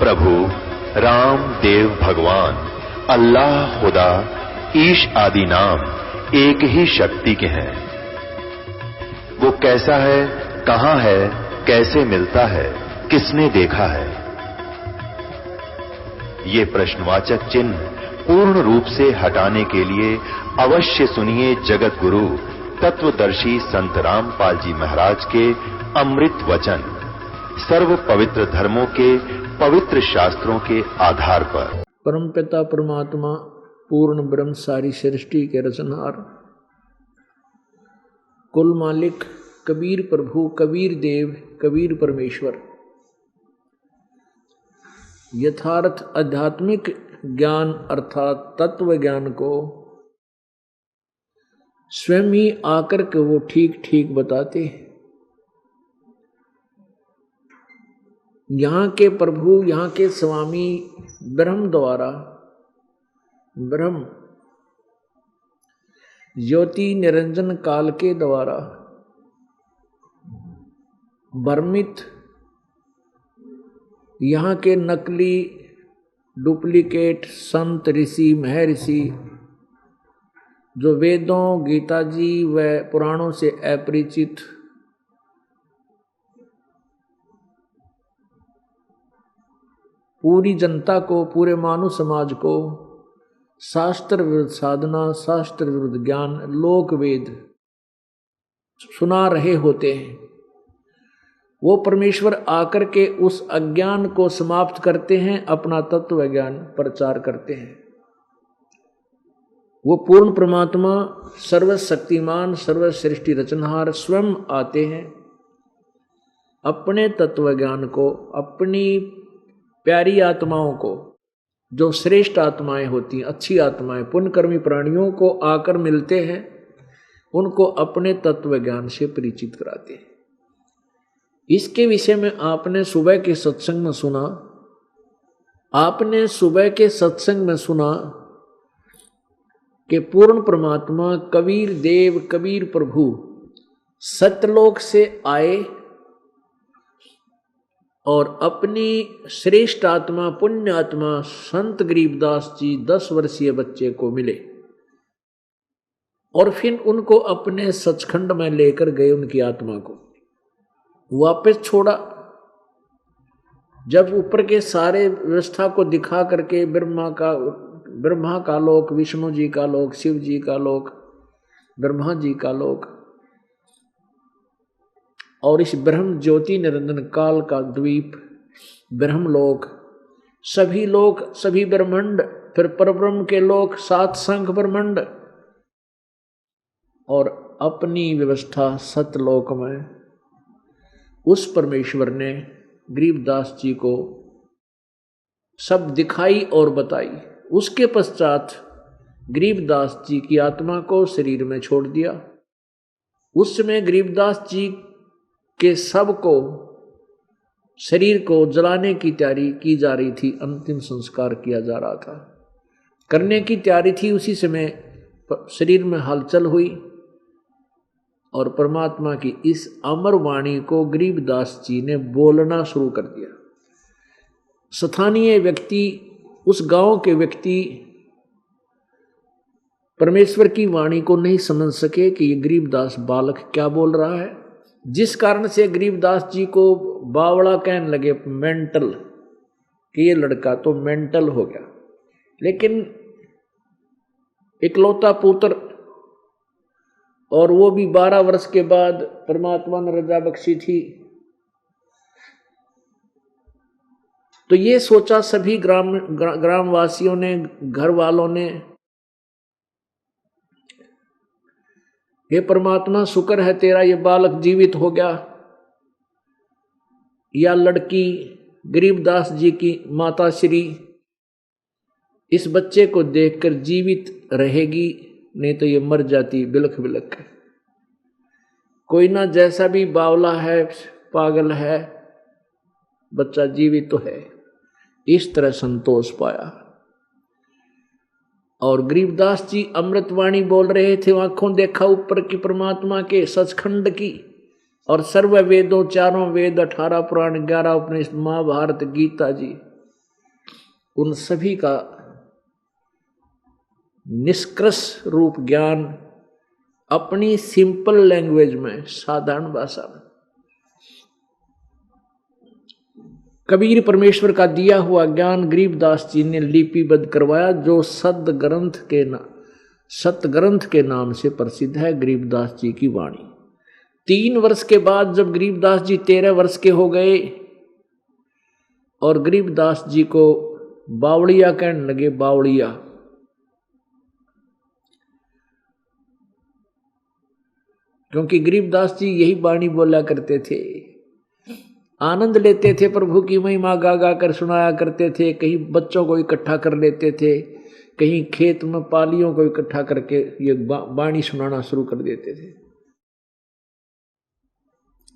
प्रभु राम देव भगवान अल्लाह खुदा ईश आदि नाम एक ही शक्ति के हैं। वो कैसा है, कहां है, कैसे मिलता है, किसने देखा है? ये प्रश्नवाचक चिन्ह पूर्ण रूप से हटाने के लिए अवश्य सुनिए जगत गुरु तत्वदर्शी संत रामपाल जी महाराज के अमृत वचन, सर्व पवित्र धर्मों के पवित्र शास्त्रों के आधार पर। परमपिता परमात्मा पूर्ण ब्रह्म सारी सृष्टि के रचनहार, कुल मालिक कबीर प्रभु, कबीर देव, कबीर परमेश्वर, यथार्थ आध्यात्मिक ज्ञान अर्थात तत्व ज्ञान को स्वयं ही आकर के वो ठीक ठीक बताते हैं। यहाँ के प्रभु, यहाँ के स्वामी ब्रह्म द्वारा, ब्रह्म ज्योति निरंजन काल के द्वारा भ्रमित यहाँ के नकली डुप्लीकेट संत ऋषि महर्षि जो वेदों, गीता जी व पुराणों से अपरिचित, पूरी जनता को, पूरे मानव समाज को शास्त्र विरुद्ध साधना, शास्त्र विरुद्ध ज्ञान, लोक वेद सुना रहे होते हैं। वो परमेश्वर आकर के उस अज्ञान को समाप्त करते हैं, अपना तत्व ज्ञान प्रचार करते हैं। वो पूर्ण परमात्मा सर्वशक्तिमान, सर्वसृष्टि रचनहार स्वयं आते हैं, अपने तत्व ज्ञान को, अपनी प्यारी आत्माओं को, जो श्रेष्ठ आत्माएं होती हैं, अच्छी आत्माएं, पुण्यकर्मी प्राणियों को आकर मिलते हैं, उनको अपने तत्व ज्ञान से परिचित कराते हैं। इसके विषय में आपने सुबह के सत्संग में सुना, आपने सुबह के सत्संग में सुना कि पूर्ण परमात्मा कबीर देव, कबीर प्रभु सत्यलोक से आए और अपनी श्रेष्ठ आत्मा, पुण्य आत्मा संत गरीबदास जी 10 वर्षीय बच्चे को मिले और फिर उनको अपने सचखंड में लेकर गए। उनकी आत्मा को वापस छोड़ा। जब ऊपर के सारे व्यवस्था को दिखा करके ब्रह्मा का लोक, विष्णु जी का लोक, शिव जी का लोक, ब्रह्मा जी का लोक और इस ब्रह्म ज्योति निरंजन काल का द्वीप ब्रह्मलोक, सभी लोक, सभी ब्रह्मांड, फिर परब्रह्म के लोक, 7 संख ब्रह्मांड और अपनी व्यवस्था सतलोक में उस परमेश्वर ने गरीबदास जी को सब दिखाई और बताई। उसके पश्चात गरीबदास जी की आत्मा को शरीर में छोड़ दिया। उस समय गरीबदास जी के सब को, शरीर को जलाने की तैयारी की जा रही थी, अंतिम संस्कार किया जा रहा था, करने की तैयारी थी। उसी समय शरीर में हलचल हुई और परमात्मा की इस अमर वाणी को गरीबदास जी ने बोलना शुरू कर दिया। स्थानीय व्यक्ति, उस गांव के व्यक्ति परमेश्वर की वाणी को नहीं समझ सके कि ये गरीबदास बालक क्या बोल रहा है, जिस कारण से गरीबदास जी को बावड़ा कहने लगे, मेंटल, कि ये लड़का तो मेंटल हो गया। लेकिन इकलौता पुत्र और वो भी 12 वर्ष के बाद परमात्मा ने रजा बख्शी थी। तो ये सोचा सभी ग्रामवासियों ने, घर वालों ने, हे परमात्मा शुक्र है तेरा, ये बालक जीवित हो गया। या लड़की गरीबदास जी की माता श्री इस बच्चे को देखकर जीवित रहेगी, नहीं तो ये मर जाती बिलख बिलख। कोई ना, जैसा भी बावला है, पागल है, बच्चा जीवित तो है। इस तरह संतोष पाया और गरीबदास जी अमृतवाणी बोल रहे थे। आंखों देखा ऊपर की परमात्मा के सचखंड की और सर्व वेदों, 4 वेद, 18 पुराण, 11 उपनिषद, महाभारत, गीता जी, उन सभी का निष्कर्ष रूप ज्ञान अपनी सिंपल लैंग्वेज में, साधारण भाषा में कबीर परमेश्वर का दिया हुआ ज्ञान गरीबदास जी ने लिपिबद्ध करवाया, जो सतग्रंथ के नाम से प्रसिद्ध है, गरीबदास जी की वाणी। 3 वर्ष के बाद जब गरीबदास जी 13 वर्ष के हो गए और गरीबदास जी को बावड़िया कहने लगे, बावड़िया। क्योंकि गरीबदास जी यही वाणी बोला करते थे, आनंद लेते थे, प्रभु की महिमा गा गा कर सुनाया करते थे। कहीं बच्चों को इकट्ठा कर लेते थे, कहीं खेत में पालियों को इकट्ठा करके ये वाणी सुनाना शुरू कर देते थे।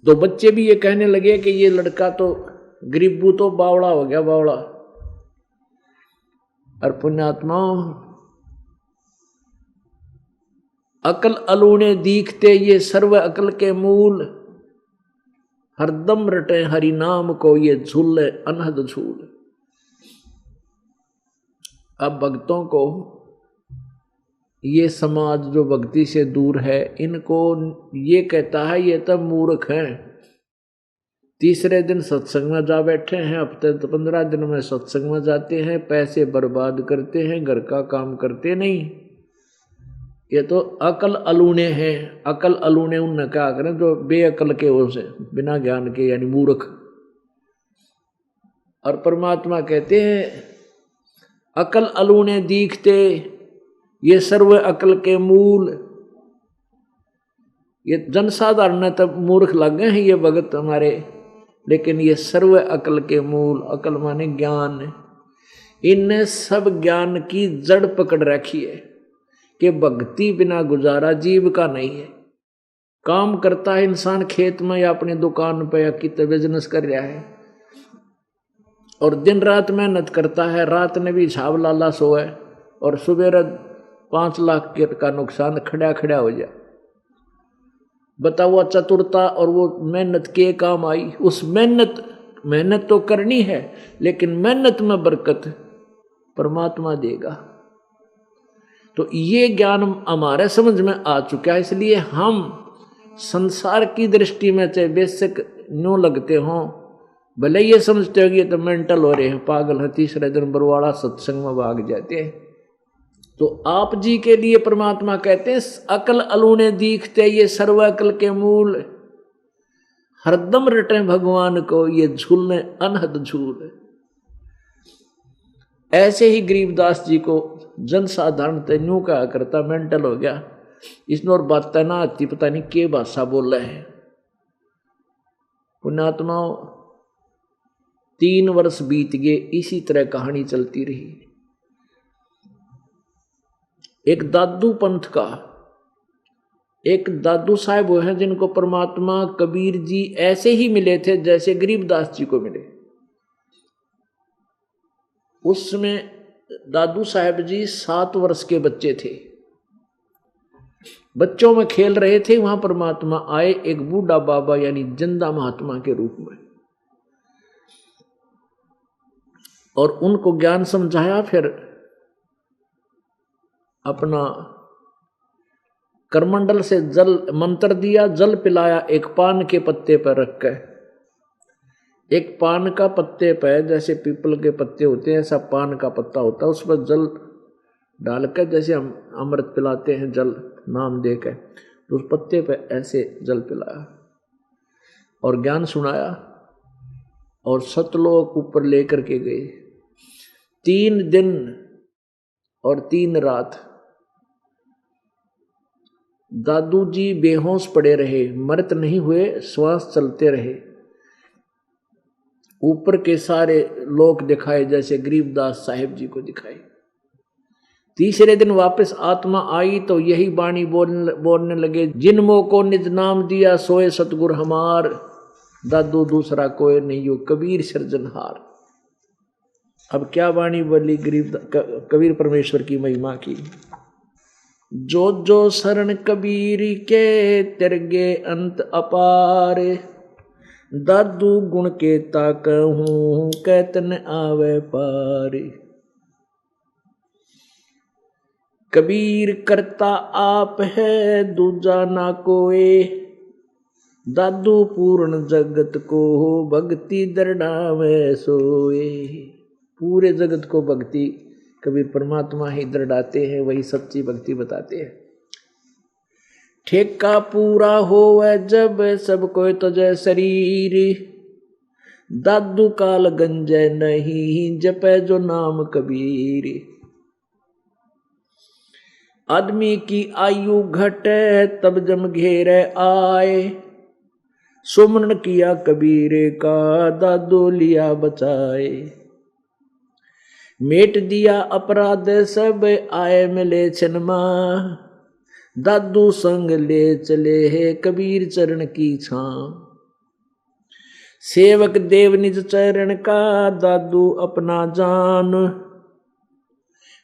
तो बच्चे भी ये कहने लगे कि ये लड़का तो गरीबू तो बावड़ा हो गया, बावड़ा। और पुण्यात्माओं, अकल अलूने दीखते ये सर्व अकल के मूल, हरदम रटे हरि नाम को ये झूले अनहद झूल। अब भक्तों को ये समाज जो भक्ति से दूर है, इनको ये कहता है ये तब मूर्ख हैं। तीसरे दिन सत्संग में जा बैठे हैं, हफ्ते 15 दिन में सत्संग में जाते हैं, पैसे बर्बाद करते हैं, घर का काम करते नहीं। ये तो अकल अलूने हैं। अकल अलूने उनने क्या करें जो बेअकल के हो से, बिना ज्ञान के, यानी मूर्ख। और परमात्मा कहते हैं अकल अलूने दीखते ये सर्व अकल के मूल। ये जनसाधारण तब मूर्ख लगे हैं ये भगत हमारे, लेकिन ये सर्व अकल के मूल, अकल माने ज्ञान, इनने सब ज्ञान की जड़ पकड़ रखी है कि भक्ति बिना गुजारा जीव का नहीं है। काम करता है इंसान खेत में या अपनी दुकान पे या कितने बिजनेस कर रहा है, और दिन रात मेहनत करता है, रात ने भी झाव लाला सोए, और सुबह 5 लाख का नुकसान खड़ा खड़ा हो जाए। बताओ चतुरता और वो मेहनत के काम आई। उस मेहनत तो करनी है, लेकिन मेहनत में बरकत परमात्मा देगा। तो ये ज्ञान हमारे समझ में आ चुका है, इसलिए हम संसार की दृष्टि में चाहे बेशक न्यों लगते हों, भले ये समझते हो कि ये तो मेंटल हो रहे हैं, पागल है, तीसरे दिन बरवाड़ा सत्संग में भाग जाते हैं। तो आप जी के लिए परमात्मा कहते हैं अकल अलूने दीखते ये सर्व अकल के मूल, हरदम रटे भगवान को ये झूलने अनहद झूल। ऐसे ही गरीबदास जी को जनसाधारण न्यू कहा करता मेंटल हो गया, इसमें और बात ना आती, पता नहीं के भाषा बोल रहे हैं। पुण्यात्माओं, 3 वर्ष बीत गए, इसी तरह कहानी चलती रही। एक दादू पंथ का एक दादू साहब वो हैं जिनको परमात्मा कबीर जी ऐसे ही मिले थे जैसे गरीबदास जी को मिले। उसमें दादू साहब जी 7 वर्ष के बच्चे थे, बच्चों में खेल रहे थे। वहां परमात्मा आए एक बूढ़ा बाबा यानी जिंदा महात्मा के रूप में, और उनको ज्ञान समझाया। फिर अपना करमंडल से जल मंत्र दिया, जल पिलाया, एक पान के पत्ते पर रख कर। एक पान का पत्ते पर, जैसे पीपल के पत्ते होते हैं ऐसा पान का पत्ता होता है, उस पर जल डालकर जैसे हम अमृत पिलाते हैं जल नाम देकर, तो उस पत्ते पर ऐसे जल पिलाया और ज्ञान सुनाया और सतलोक ऊपर लेकर के गए। 3 दिन और 3 रात दादू जी बेहोश पड़े रहे, मरत नहीं हुए, श्वास चलते रहे। ऊपर के सारे लोक दिखाए जैसे गरीबदास साहिब जी को दिखाए। तीसरे दिन वापस आत्मा आई तो यही वाणी बोलने लगे, जिन मोह को निज नाम दिया सोए सतगुर हमार, दादू दूसरा कोई नहीं हो कबीर सृजनहार। अब क्या वाणी बोली कबीर परमेश्वर की महिमा की। जो जो शरण कबीर के तिरगे अंत अपार, दादू गुण के ताकहूं कैतन आवे पार। कबीर करता आप है दूजा ना कोई, दादू पूर्ण जगत को भक्ति दृढ़ावे सोए। पूरे जगत को भक्ति कबीर परमात्मा ही दृढ़ाते हैं, वही सच्ची भक्ति बताते हैं। ठेका पूरा होवे जब सब कोई तजय शरीर, दादू काल गंजय नहीं जपे जो नाम कबीर। आदमी की आयु घटे तब जम घेरे आए, सुमरण किया कबीर का दादू लिया बचाए। मेट दिया अपराध सब आए मिले छनमा, दादू संग ले चले है कबीर चरण की छां। सेवक देव निज चरण का दादू अपना जान,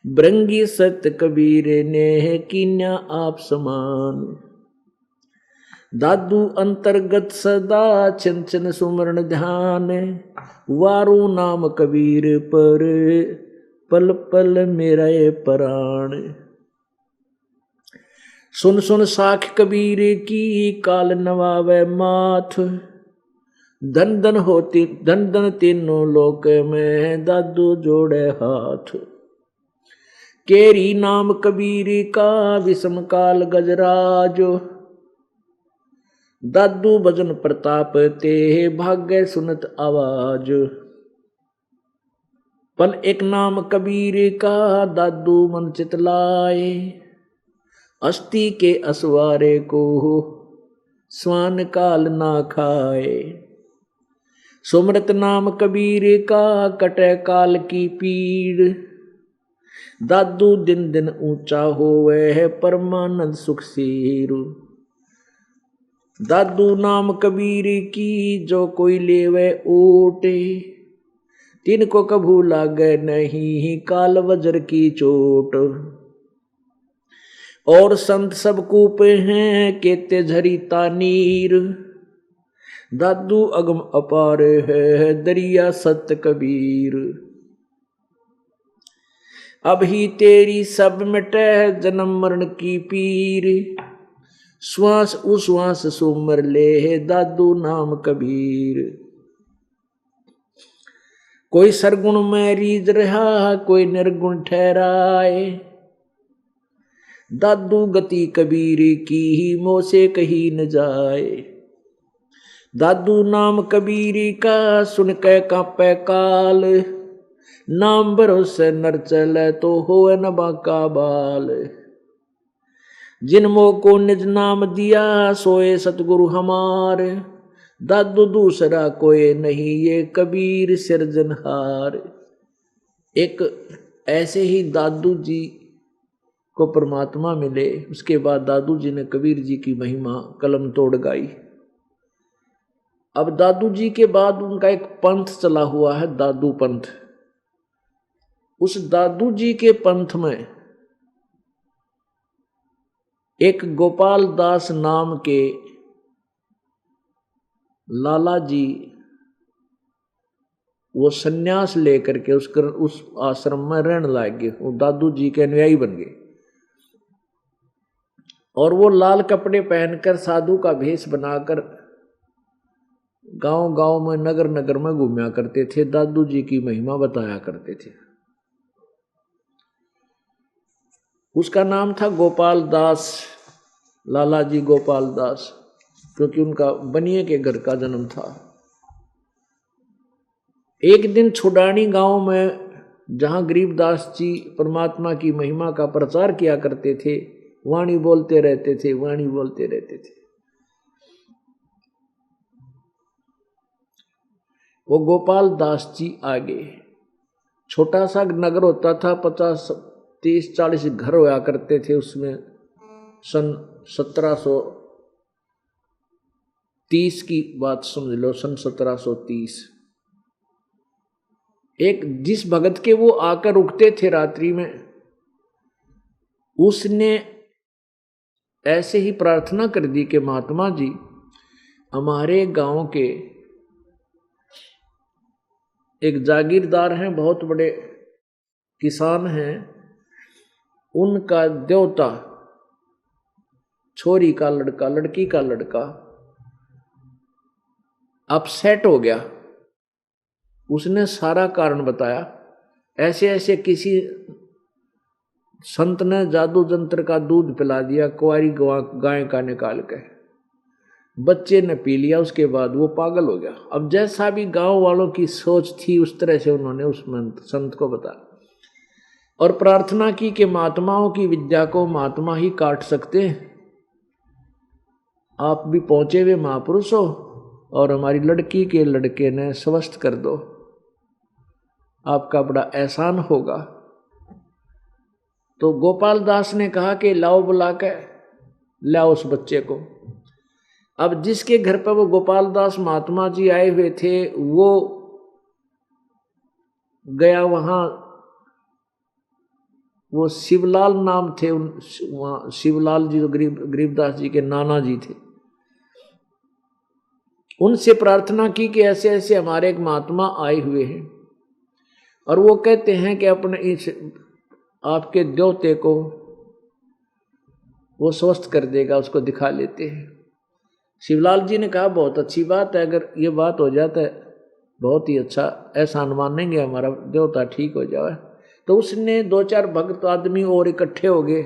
ब्रंगी सत्य कबीर ने कीन्या आप समान। दादू अंतर्गत सदा छिन छिन सुमरण ध्यान, वारू नाम कबीर पर पल पल मेरा प्राण। सुन सुन साख कबीर की काल नवावे माथ, धन धन तीनों लोक में दादू जोड़े हाथ। केरी नाम कबीर का विषम काल गजराज, दादू भजन प्रताप ते भाग्य सुनत आवाज। पल एक नाम कबीर का दादू मन चितलाए, अस्थि के असवारे को स्वान काल ना खाए। सुमरत नाम कबीर का कटे काल की पीड़, दादू दिन दिन ऊंचा होवे है परमानंद सुख सीरु। दादू नाम कबीर की जो कोई लेवे ओटे, तिनको कभू लागे नहीं काल वज्र की चोट। और संत सब कूप हैं केते झरी तानीर, दादू अगम अपार है दरिया सत्य कबीर। अभी तेरी सब मिटे जन्म मरण की पीर, श्वास उश्वास सुमर ले दादू नाम कबीर। कोई सरगुण में रीझ रहा कोई निर्गुण ठहराए, दादू गति कबीर की ही मोह से कही न जाए। दादू नाम कबीर का सुन के कांपे काल, नाम भरोसे नर चले तो होए न बाका बाल। जिन मोह को निज नाम दिया सोए सतगुरु हमार, दादू दूसरा कोई नहीं ये कबीर सिरजनहार। एक ऐसे ही दादू जी को परमात्मा मिले, उसके बाद दादू जी ने कबीर जी की महिमा कलम तोड़ गाई। अब दादू जी के बाद उनका एक पंथ चला हुआ है, दादू पंथ। उस दादू जी के पंथ में एक गोपाल दास नाम के लाला जी, वो सन्यास लेकर के उस आश्रम में रहने लग गए। वो दादू जी के अनुयायी बन गए और वो लाल कपड़े पहनकर साधु का भेष बनाकर गांव गांव में नगर नगर में घूमया करते थे, दादू जी की महिमा बताया करते थे। उसका नाम था गोपाल दास, लाला जी गोपाल दास, क्योंकि उनका बनिए के घर का जन्म था। एक दिन छुडानी गांव में जहां गरीबदास जी परमात्मा की महिमा का प्रचार किया करते थे, वाणी बोलते रहते थे, वाणी बोलते रहते थे। वो गोपाल दास जी आगे, छोटा सा नगर होता था, 50-30-40 घर होया करते थे उसमें। सन 1730 की बात समझ लो, सन 1730। एक जिस भगत के वो आकर रुकते थे रात्रि में, उसने ऐसे ही प्रार्थना कर दी कि महात्मा जी, हमारे गांव के एक जागीरदार हैं, बहुत बड़े किसान हैं, उनका देवता, छोरी का लड़का, लड़की का लड़का अपसेट हो गया। उसने सारा कारण बताया, ऐसे ऐसे किसी संत ने जादू जंत्र का दूध पिला दिया कुंवारी गाय का निकाल के, बच्चे ने पी लिया, उसके बाद वो पागल हो गया। अब जैसा भी गांव वालों की सोच थी उस तरह से उन्होंने उस संत को बताया और प्रार्थना की कि महात्माओं की विद्या को महात्मा ही काट सकते हैं, आप भी पहुंचे हुए महापुरुष हो और हमारी लड़की के लड़के ने स्वस्थ कर दो, आपका बड़ा एहसान होगा। तो गोपाल दास ने कहा कि लाओ बुला के लाओ उस बच्चे को। अब जिसके घर पर वो गोपाल दास महात्मा जी आए हुए थे वो गया वहां, वो शिवलाल नाम थे, वहां शिवलाल जी जो गरीबदास जी के नाना जी थे, उनसे प्रार्थना की कि ऐसे ऐसे हमारे एक महात्मा आए हुए हैं और वो कहते हैं कि अपने इस आपके देवते को वो स्वस्थ कर देगा, उसको दिखा लेते हैं। शिवलाल जी ने कहा बहुत अच्छी बात है, अगर ये बात हो जाता है बहुत ही अच्छा, एहसान मानेंगे हमारा देवता ठीक हो जाए। तो उसने 2-4 भक्त आदमी और इकट्ठे हो गए,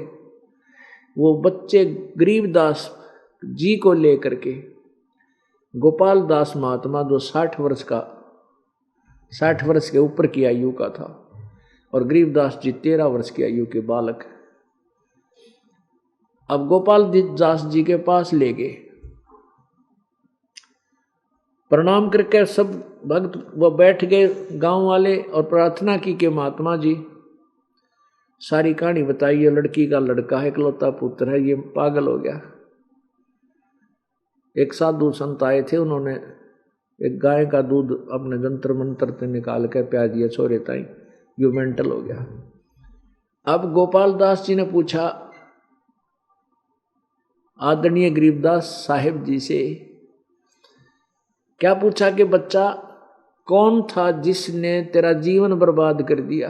वो बच्चे गरीबदास जी को लेकर के गोपाल दास महात्मा जो 60 वर्ष के ऊपर की आयु का था और गरीबदास जी 13 वर्ष की आयु के बालक, अब गोपाल दास जी के पास ले गए। प्रणाम करके सब भक्त वो बैठ गए गांव वाले और प्रार्थना की कि महात्मा जी सारी कहानी बताई, ये लड़की का लड़का है, इकलौता पुत्र है, ये पागल हो गया। एक साधु संत आए थे, उन्होंने एक गाय का दूध अपने जंतर मंत्र से निकाल के प्या दिया छोरे ताई, यो मेंटल हो गया। अब गोपाल दास जी ने पूछा आदरणीय गरीबदास साहिब जी से, क्या पूछा कि बच्चा कौन था जिसने तेरा जीवन बर्बाद कर दिया?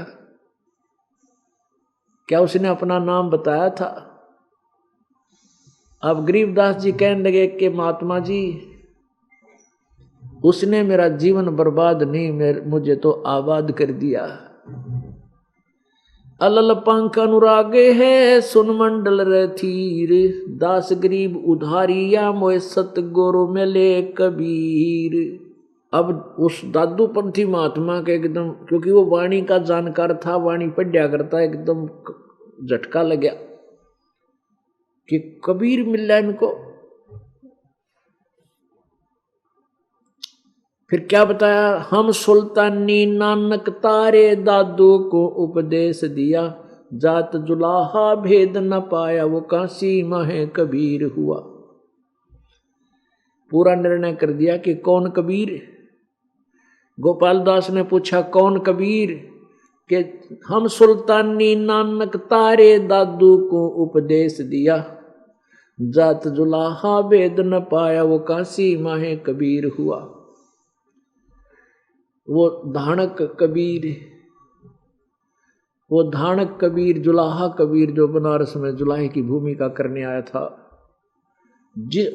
क्या उसने अपना नाम बताया था? अब गरीबदास जी कहने लगे कि महात्मा जी उसने मेरा जीवन बर्बाद नहीं, मुझे तो आबाद कर दिया। अलल पंख अनुरागे है सुन मंडल रथीर, दास गरीब उधारिया मोए सतगुरु मिले कबीर। अब उस दादूपंथी महात्मा के एकदम, क्योंकि वो वाणी का जानकार था, वाणी पढ़िया करता, एकदम झटका लग गया कि कबीर मिल रहा इनको। फिर क्या बताया, हम सुल्तानी नानक तारे दादू को उपदेश दिया, जात जुलाहा भेद न पाया वो काशी माहे कबीर हुआ। पूरा निर्णय कर दिया कि कौन कबीर। गोपाल दास ने पूछा कौन कबीर? कि हम सुल्तानी नानक तारे दादू को उपदेश दिया, जात जुलाहा भेद न पाया वो काशी माहे कबीर हुआ। वो धानक कबीर जुलाहा कबीर जो बनारस में जुलाहे की भूमिका करने आया था,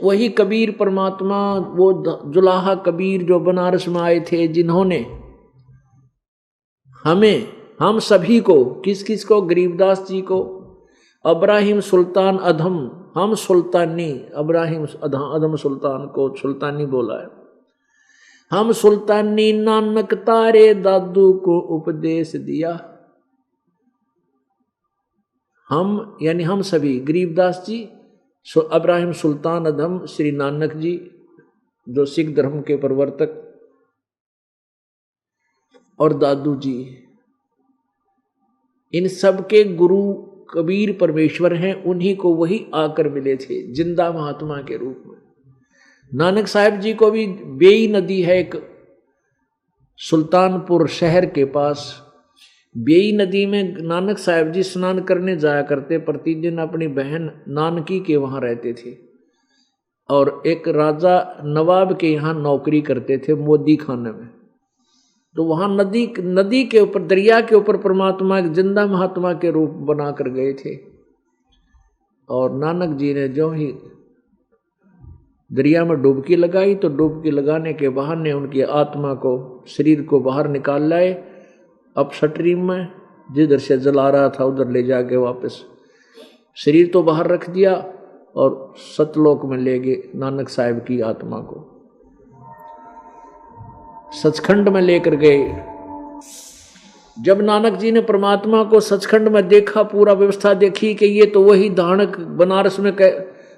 वही कबीर परमात्मा, वो जुलाहा कबीर जो बनारस में आए थे, जिन्होंने हम सभी को, किस किस को? गरीबदास जी को, अब्राहिम सुल्तान अधम, हम सुल्तानी, अब्राहिम अधम सुल्तान को सुल्तानी बोला है। हम सुल्तानी नानक तारे दादू को उपदेश दिया। हम यानी हम सभी, गरीबदास जी, अब्राहिम सुल्तान अधम, श्री नानक जी जो सिख धर्म के प्रवर्तक, और दादू जी, इन सब के गुरु कबीर परमेश्वर हैं। उन्हीं को वही आकर मिले थे जिंदा महात्मा के रूप में। नानक साहब जी को भी बेई नदी है एक सुल्तानपुर शहर के पास, बेई नदी में नानक साहब जी स्नान करने जाया करते, प्रतिदिन अपनी बहन नानकी के वहां रहते थे और एक राजा नवाब के यहाँ नौकरी करते थे मोदी खाने में। तो वहां नदी के ऊपर, दरिया के ऊपर परमात्मा एक जिंदा महात्मा के रूप बना कर गए थे। और नानक जी ने जो ही दरिया में डुबकी लगाई तो डुबकी लगाने के बहाने उनकी आत्मा को, शरीर को बाहर निकाल लाए अपस्ट्रीम में, जिधर से जला रहा था उधर ले जाके वापस शरीर तो बाहर रख दिया और सतलोक में ले गए नानक साहब की आत्मा को, सचखंड में लेकर गए। जब नानक जी ने परमात्मा को सचखंड में देखा, पूरा व्यवस्था देखी कि ये तो वही धानक, बनारस में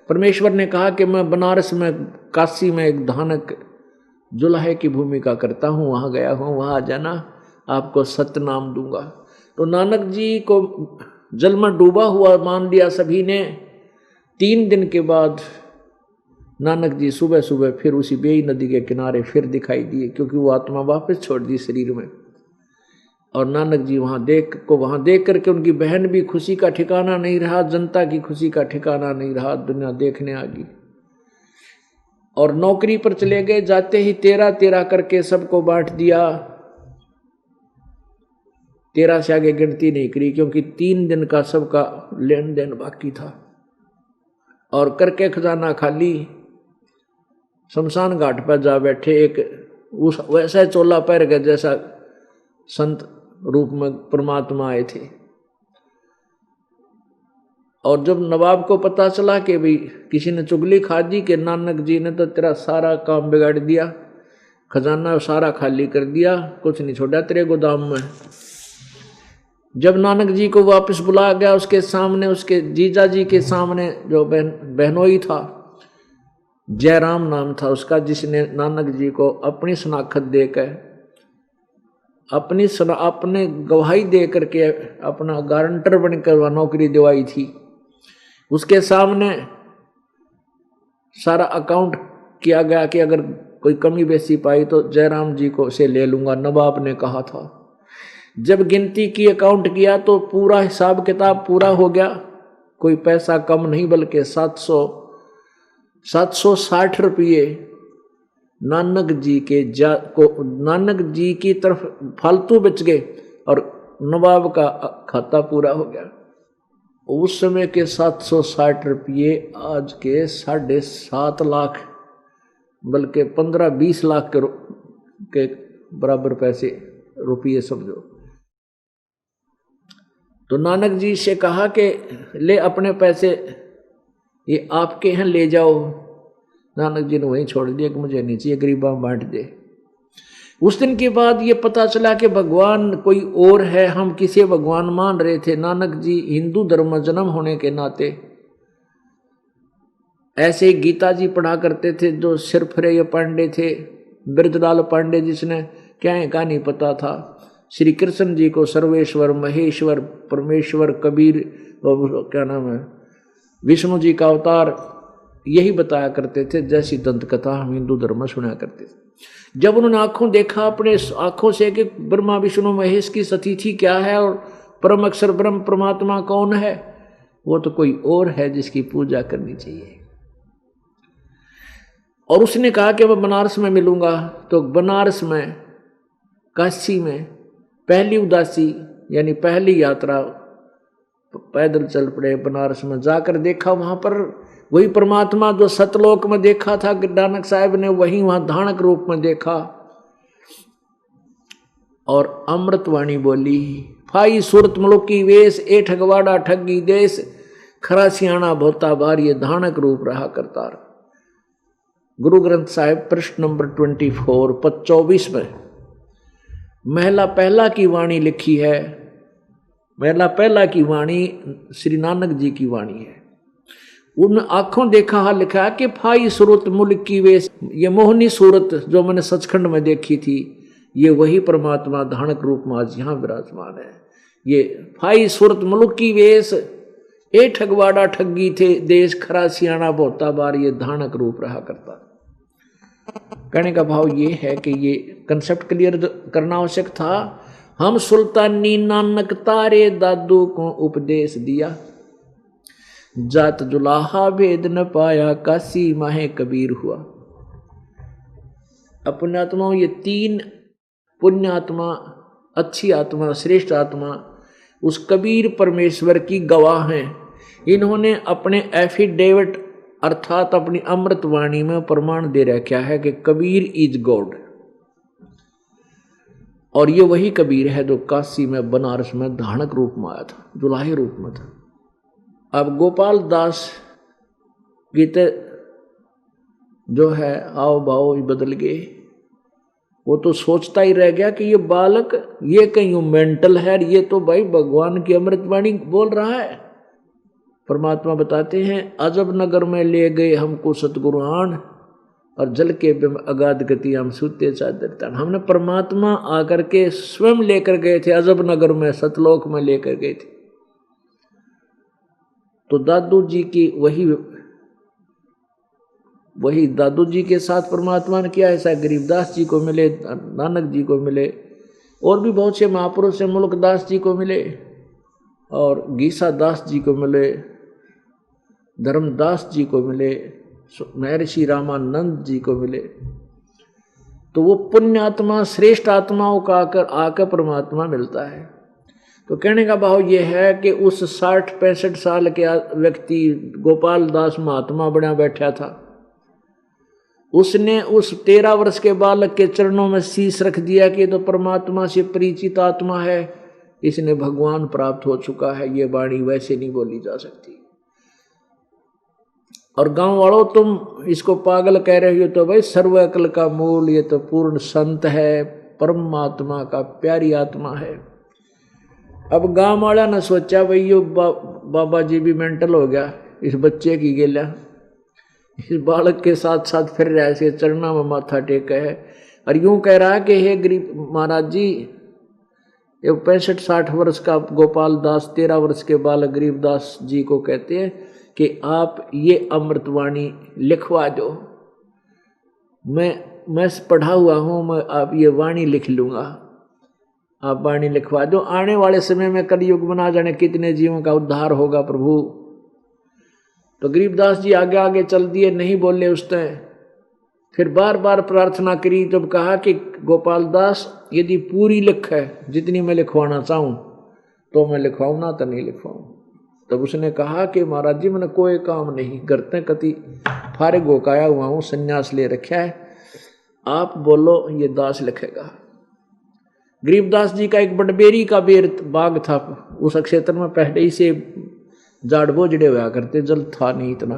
परमेश्वर ने कहा कि मैं बनारस में, काशी में एक धानक जुल्हे की भूमिका करता हूँ, वहाँ गया हूँ, वहाँ आ जाना, आपको सत्य नाम दूंगा। तो नानक जी को जल में डूबा हुआ मान लिया सभी ने। 3 दिन के बाद नानक जी सुबह सुबह फिर उसी बेई नदी के किनारे फिर दिखाई दिए, क्योंकि वो आत्मा वापस छोड़ दी शरीर में। और नानक जी वहाँ देख करके उनकी बहन भी खुशी का ठिकाना नहीं रहा, जनता की खुशी का ठिकाना नहीं रहा, दुनिया देखने आ गई। और नौकरी पर चले गए, जाते ही 13 करके सबको बांट दिया। 13 से आगे गिनती नहीं करी, क्योंकि 3 दिन का सबका लेन देन बाकी था। और करके खजाना खाली, शमशान घाट पर जा बैठे। एक उस वैसा चोला पहन गए जैसा संत रूप में परमात्मा आए थे। और जब नवाब को पता चला कि भाई किसी ने चुगली खा दी कि नानक जी ने तो तेरा सारा काम बिगाड़ दिया, खजाना सारा खाली कर दिया, कुछ नहीं छोड़ा तेरे गोदाम में। जब नानक जी को वापस बुलाया गया, उसके सामने, उसके जीजा जी के सामने जो बहनोई था, जयराम नाम था उसका, जिसने नानक जी को अपनी शनाखत देकर, अपने गवाही दे करके अपना गारंटर बनकर वह नौकरी दिवाई थी, उसके सामने सारा अकाउंट किया गया कि अगर कोई कमी बेसी पाई तो जयराम जी को से ले लूंगा, नवाब ने कहा था। जब गिनती की, अकाउंट किया तो पूरा हिसाब किताब पूरा हो गया, कोई पैसा कम नहीं, बल्कि 760 रुपये नानक जी की तरफ फालतू बच गए और नवाब का खाता पूरा हो गया। उस समय के 760 रुपये आज के 7.5 लाख, बल्कि 15-20 लाख के बराबर पैसे, रुपये समझो। तो नानक जी से कहा कि ले अपने पैसे, ये आपके हैं, ले जाओ। नानक जी ने वहीं छोड़ दिया कि मुझे नहीं चाहिए, गरीबा बांट दे। उस दिन के बाद ये पता चला कि भगवान कोई और है, हम किसे भगवान मान रहे थे। नानक जी हिंदू धर्म में जन्म होने के नाते ऐसे गीता जी पढ़ा करते थे, जो सिरफरे पांडे थे, ब्रजलाल पांडे, जिसने क्या है क्या नहीं पता था। श्री कृष्ण जी को सर्वेश्वर, महेश्वर, परमेश्वर, कबीर, क्या नाम है, विष्णु जी का अवतार, यही बताया करते थे। जैसी दंत कथा हम हिंदू धर्म में सुना करते थे। जब उन्होंने आंखों देखा अपने आंखों से कि ब्रह्मा विष्णु महेश की सतीथि क्या है और परम अक्षर ब्रह्म परमात्मा कौन है, वो तो कोई और है जिसकी पूजा करनी चाहिए। और उसने कहा कि मैं बनारस में मिलूंगा। तो बनारस में, काशी में पहली उदासी यानी पहली यात्रा पैदल चल पड़े। बनारस में जाकर देखा, वहां पर वही परमात्मा जो सतलोक में देखा था नानक साहब ने, वही वहां धानक रूप में देखा। और अमृतवाणी बोली, फाई सूरत मुलुकी वेश, ए ठगवाड़ा ठगी देश, खरा सियाणा भोता बार, ये धानक रूप रहा करतार। गुरु ग्रंथ साहिब पृष्ठ नंबर 24 पद 24 में महला पहला की वाणी लिखी है। महला पहला की वाणी श्री नानक जी की वाणी है। उन आंखों देखा हा लिखा है कि फाई सूरत मुल्क की वेश, ये मोहनी सूरत जो मैंने सचखंड में देखी थी, ये वही परमात्मा धानक रूप में आज यहाँ विराजमान है। ये फाई सूरत मुल्क की वेश, ए ठगवाड़ा ठगी थे देश, खरा सियाणा बोता बार, ये धानक रूप रहा करता। कहने का भाव ये है कि ये कंसेप्ट क्लियर करना आवश्यक था। हम सुल्तानी नानक तारे दादू को उपदेश दिया, जात जुलाहा भेद न पाया, काशी माहे कबीर हुआ। अपने आत्माओं, ये 3 पुण्य आत्मा, अच्छी आत्मा, श्रेष्ठ आत्मा उस कबीर परमेश्वर की गवाह हैं। इन्होंने अपने एफिडेविट अर्थात अपनी अमृतवाणी में प्रमाण दे रखा है कि कबीर इज गॉड। और ये वही कबीर है जो काशी में, बनारस में धानक रूप में आया था, जुलाही रूप में था। अब गोपाल दास गीते जो है आओ भाव बदल गए। वो तो सोचता ही रह गया कि ये बालक ये कहीं मेंटल है, ये तो भाई भगवान की अमृतवाणी बोल रहा है। परमात्मा बताते हैं अजब नगर में ले गए हमको सतगुरु आन, और जल के बिम अगाध गति हम सूते चादर तान। हमने परमात्मा आकर के स्वयं लेकर गए थे, अजब नगर में, सतलोक में लेकर गए थे। तो दादू जी की वही दादू जी के साथ परमात्मा ने किया ऐसा। गरीबदास जी को मिले, नानक जी को मिले, और भी बहुत से महापुरुष से, मुल्कदास जी को मिले, और गीसा दास जी को मिले, धर्मदास जी को मिले, महर्षि रामानंद जी को मिले। तो वो पुण्य आत्मा, श्रेष्ठ आत्माओं का आकर परमात्मा मिलता है। तो कहने का भाव ये है कि उस 60-65 साल के व्यक्ति गोपाल दास महात्मा बना बैठा था, उसने उस 13 वर्ष के बालक के चरणों में शीश रख दिया कि तो परमात्मा से परिचित आत्मा है, इसने भगवान प्राप्त हो चुका है, ये वाणी वैसे नहीं बोली जा सकती। और गांव वालों तुम इसको पागल कह रहे हो, तो भाई सर्व अकल का मूल ये तो पूर्ण संत है, परमात्मा का प्यारी आत्मा है। अब गांव वाला ने सोचा भाई यो बाबा जी भी मेंटल हो गया, इस बच्चे की गेला, इस बालक के साथ साथ फिर रहा है, चरणों में माथा टेका है, और यूं कह रहा है कि हे गरीब महाराज जी, ये 65-60 वर्ष का गोपाल दास 13 वर्ष के बालक गरीबदास जी को कहते हैं कि आप ये अमृतवाणी लिखवा दो। मैं पढ़ा हुआ हूँ, मैं आप ये वाणी लिख लूँगा, आप वाणी लिखवा दो। आने वाले समय में कलयुग बना जाने कितने जीवों का उद्धार होगा प्रभु। तो गरीबदास जी आगे आगे चल दिए, नहीं बोले उस टाइम। फिर बार बार प्रार्थना करी, जब कहा कि गोपाल दास यदि पूरी लिख है, जितनी मैं लिखवाना चाहूँ तो मैं लिखवाऊँ, ना तो नहीं लिखवाऊँ। तब उसने कहा कि महाराज जी मैंने कोई काम नहीं करते, कति फारिग होकाया हुआ हूँ, संन्यास ले रखा है, आप बोलो ये दास लिखेगा। गरीबदास जी का एक बडबेरी का बाग था, उस क्षेत्र में पहले ही से जाड़ बोझड़े हुआ करते, जल था नहीं इतना।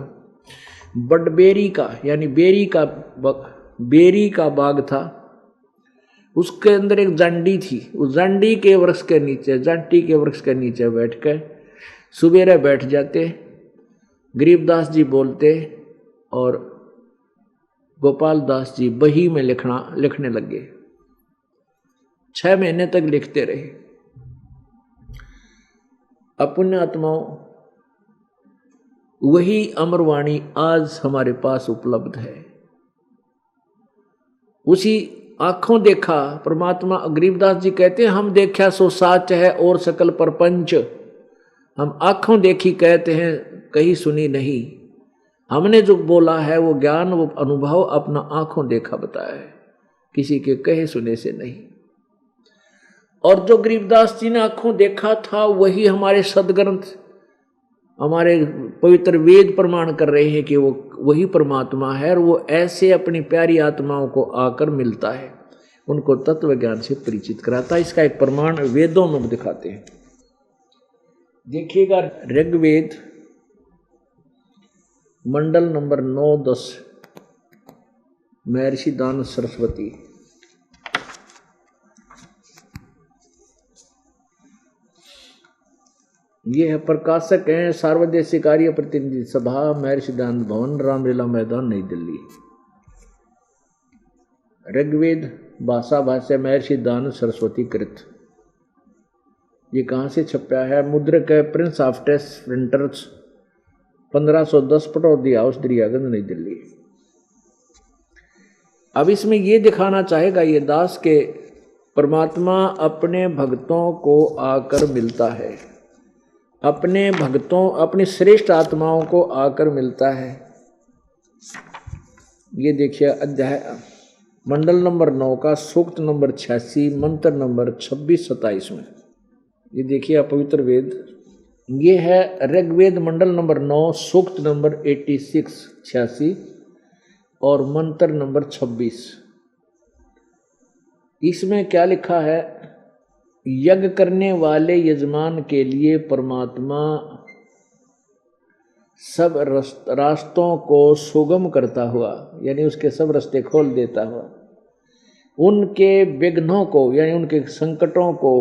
बडबेरी का यानी बेरी का बाग था, उसके अंदर एक जांडी थी। उस जांटी के वृक्ष के नीचे बैठ कर सुबेरे बैठ जाते, गरीबदास जी बोलते और गोपाल दास जी बही में लिखने लगे। 6 महीने तक लिखते रहे। अपुण्य आत्माओं, वही अमरवाणी आज हमारे पास उपलब्ध है। उसी आंखों देखा परमात्मा। गरीबदास जी कहते हैं हम देखा सो साच है और सकल परपंच। हम आंखों देखी कहते हैं, कहीं सुनी नहीं। हमने जो बोला है वो ज्ञान, वो अनुभव अपना आंखों देखा बताया है, किसी के कहे सुने से नहीं। और जो गरीबदास जी ने आंखों देखा था वही हमारे सदग्रंथ, हमारे पवित्र वेद प्रमाण कर रहे हैं कि वो वही परमात्मा है। और वो ऐसे अपनी प्यारी आत्माओं को आकर मिलता है, उनको तत्व ज्ञान से परिचित कराता है। इसका एक प्रमाण वेदों में दिखाते हैं। देखिएगा ऋग्वेद मंडल नंबर 9-10, महर्षि दान सरस्वती। ये है प्रकाशक हैं सार्वदेशिक कार्य प्रतिनिधि सभा, महर्षि दान भवन, रामलीला मैदान, नई दिल्ली। ऋग्वेद भाषा भाष्य महर्षि दान सरस्वती कृत। ये कहाँ से छपा है? मुद्रक है Prince offset printers, 1510 Pataudi house, Daryaganj, New Delhi. अब इसमें ये दिखाना चाहेगा ये दास के परमात्मा अपने भक्तों को आकर मिलता है, अपने भक्तों, अपनी श्रेष्ठ आत्माओं को आकर मिलता है। ये देखिए अध्याय मंडल नंबर 9 का सूक्त नंबर 86 मंत्र नंबर 26-27 में। ये देखिए आप पवित्र वेद, ये है ऋग्वेद मंडल नंबर 9 सूक्त नंबर 86 और मंत्र नंबर 26। इसमें क्या लिखा है? यज्ञ करने वाले यजमान के लिए परमात्मा सब रास्तों को सुगम करता हुआ, यानी उसके सब रास्ते खोल देता हुआ, उनके विघ्नों को यानी उनके संकटों को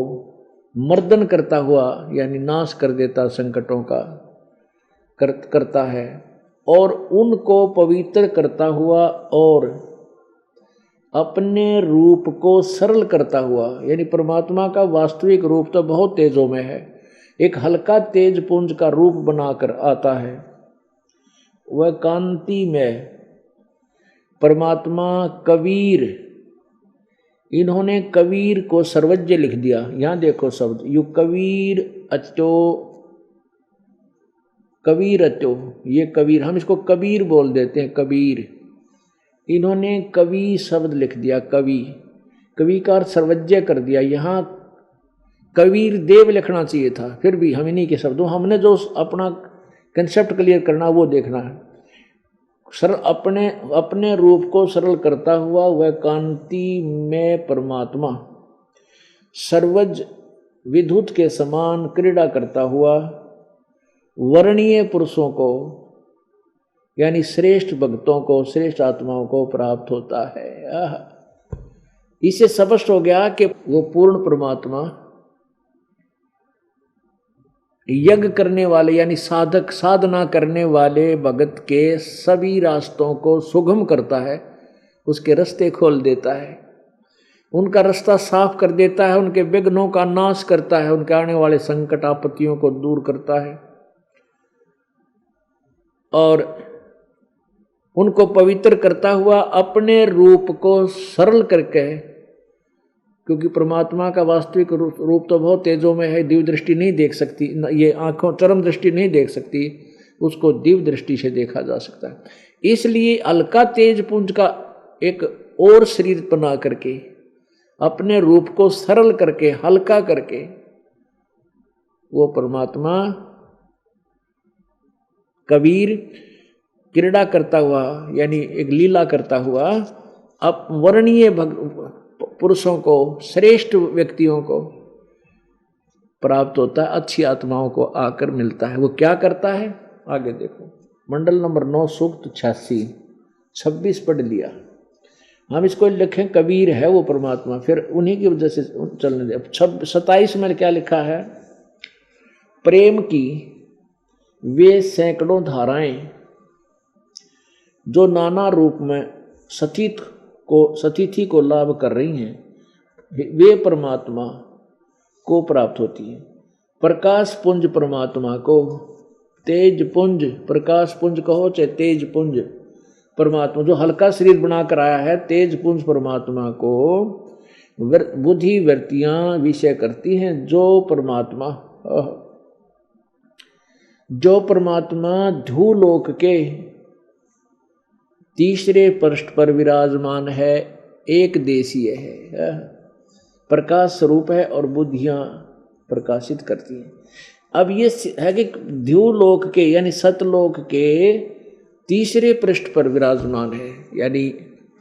मर्दन करता हुआ, यानी नाश कर देता संकटों का करता है, और उनको पवित्र करता हुआ और अपने रूप को सरल करता हुआ, यानी परमात्मा का वास्तविक रूप तो बहुत तेजों में है, एक हल्का तेज पुंज का रूप बनाकर आता है। वह कांति में परमात्मा कबीर, इन्होंने कबीर को सर्वज्ञ लिख दिया। यहां देखो शब्द, यू कबीर अचो, कबीर अचो, ये कबीर, हम इसको कबीर बोल देते हैं, कबीर। इन्होंने कवि शब्द लिख दिया, कवि, कवि का अर्थ सर्वज्ञ कर दिया। यहाँ कबीर देव लिखना चाहिए था, फिर भी हम इन्हीं के शब्दों, हमने जो अपना कंसेप्ट क्लियर करना वो देखना है। सरल अपने रूप को सरल करता हुआ वह कांति में परमात्मा सर्वज विद्युत के समान क्रीड़ा करता हुआ वर्णीय पुरुषों को, यानी श्रेष्ठ भक्तों को, श्रेष्ठ आत्माओं को प्राप्त होता है। इससे स्पष्ट हो गया कि वो पूर्ण परमात्मा यज्ञ करने वाले यानी साधक साधना करने वाले भगत के सभी रास्तों को सुगम करता है, उसके रास्ते खोल देता है, उनका रास्ता साफ कर देता है, उनके विघ्नों का नाश करता है, उनके आने वाले संकट आपत्तियों को दूर करता है और उनको पवित्र करता हुआ अपने रूप को सरल करके, क्योंकि परमात्मा का वास्तविक रूप तो बहुत तेजों में है, दिव्य दृष्टि नहीं देख सकती, ये आंखों चरम दृष्टि नहीं देख सकती, उसको दिव्य दृष्टि से देखा जा सकता है। इसलिए अलका तेज पुंज का एक और शरीर बना करके अपने रूप को सरल करके हल्का करके वो परमात्मा कबीर क्रीड़ा करता हुआ, यानी एक लीला करता हुआ अब वर्णीय पुरुषों को, श्रेष्ठ व्यक्तियों को प्राप्त होता है, अच्छी आत्माओं को आकर मिलता है। वो क्या करता है आगे देखो, मंडल नंबर 9 सूक्त 86-26 पढ़ लिया, हम इसको लिखें कबीर है वो परमात्मा, फिर उन्हीं की वजह से चलने दे। 27 में क्या लिखा है? प्रेम की वे सैकड़ों धाराएं जो नाना रूप में सतिथि को लाभ कर रही हैं, वे परमात्मा को प्राप्त होती है। प्रकाश पुंज परमात्मा को, तेज पुंज, प्रकाश पुंज कहो चाहे तेज पुंज, परमात्मा जो हल्का शरीर बनाकर आया है, तेज पुंज परमात्मा को बुद्धि वृत्तियां विषय करती हैं। जो परमात्मा ध्रुवलोक के तीसरे पृष्ठ पर विराजमान है, एक देशीय है, प्रकाश स्वरूप है और बुद्धियां प्रकाशित करती हैं। अब ये है कि ध्रुवलोक के यानी सतलोक के तीसरे पृष्ठ पर विराजमान है, यानी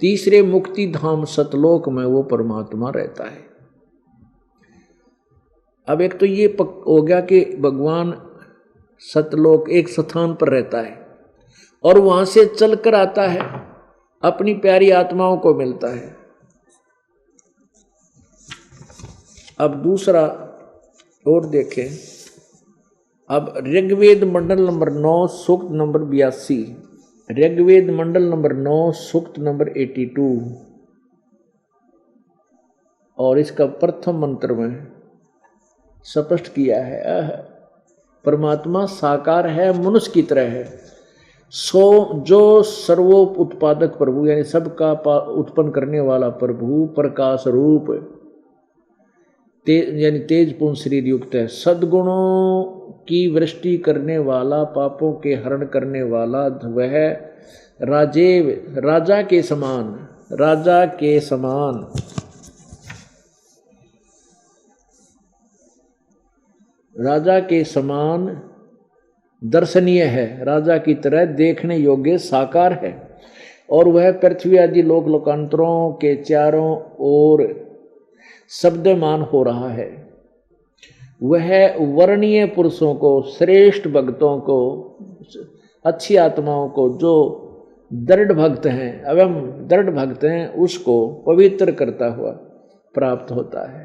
तीसरे मुक्ति धाम सतलोक में वो परमात्मा रहता है। अब एक तो ये हो गया कि भगवान सतलोक एक स्थान पर रहता है और वहां से चलकर आता है, अपनी प्यारी आत्माओं को मिलता है। अब दूसरा और देखें, अब ऋग्वेद मंडल नंबर 9 सूक्त नंबर 82, ऋग्वेद मंडल नंबर 9 सूक्त नंबर 82 और इसका प्रथम मंत्र में स्पष्ट किया है, परमात्मा साकार है, मनुष्य की तरह है, जो सर्वोत्पादक प्रभु यानी सबका उत्पन्न करने वाला प्रभु प्रकाश रूप यानी तेज पुंज शरीर युक्त है, सद्गुणों की वृष्टि करने वाला, पापों के हरण करने वाला, वह राजा के समान राजा के समान, राजा के समान दर्शनीय है, राजा की तरह देखने योग्य साकार है, और वह पृथ्वी आदि लोक लोकांतरों के चारों ओर शब्दमान हो रहा है। वह वर्णीय पुरुषों को, श्रेष्ठ भक्तों को, अच्छी आत्माओं को, जो दृढ़ भक्त हैं एवं दृढ़ भक्त हैं, उसको पवित्र करता हुआ प्राप्त होता है।